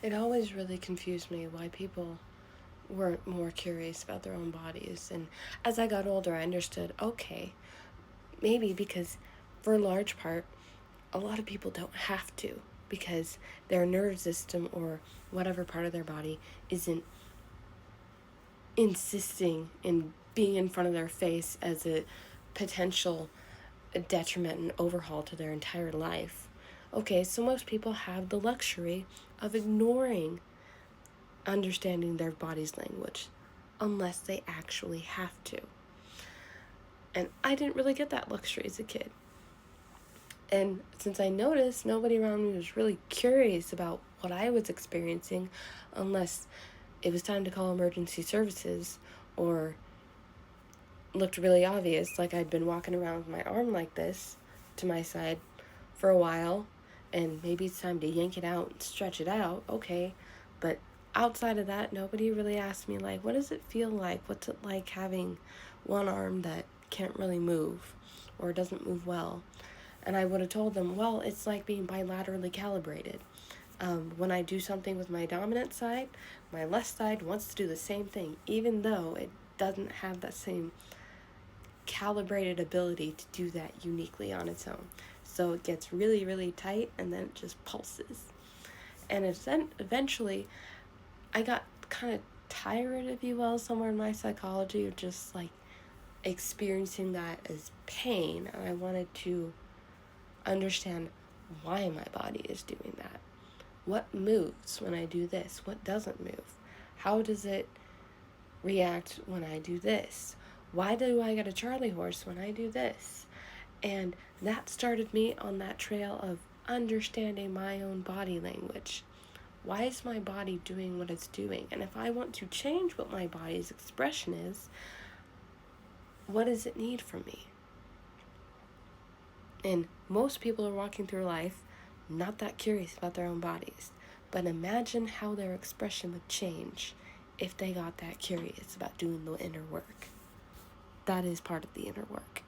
It always really confused me why people weren't more curious about their own bodies. And as I got older, I understood, okay, maybe because for a large part, a lot of people don't have to because their nervous system or whatever part of their body isn't insisting in being in front of their face as a potential detriment and overhaul to their entire life. Okay, so most people have the luxury of ignoring understanding their body's language unless they actually have to. And I didn't really get that luxury as a kid. And since I noticed nobody around me was really curious about what I was experiencing unless it was time to call emergency services or looked really obvious, like I'd been walking around with my arm like this to my side for a while, and maybe it's time to yank it out and stretch it out, okay. But outside of that, nobody really asked me, like, what does it feel like? What's it like having one arm that can't really move or doesn't move well? And I would have told them, well, it's like being bilaterally calibrated. When I do something with my dominant side, my left side wants to do the same thing, even though it doesn't have that same calibrated ability to do that uniquely on its own. So it gets really, really tight and then it just pulses. And eventually, I got kind of tired, if you will, somewhere in my psychology of just like experiencing that as pain. And I wanted to understand why my body is doing that. What moves when I do this? What doesn't move? How does it react when I do this? Why do I get a Charlie horse when I do this? And that started me on that trail of understanding my own body language. Why is my body doing what it's doing? And if I want to change what my body's expression is, what does it need from me? And most people are walking through life not that curious about their own bodies. But imagine how their expression would change if they got that curious about doing the inner work. That is part of the inner work.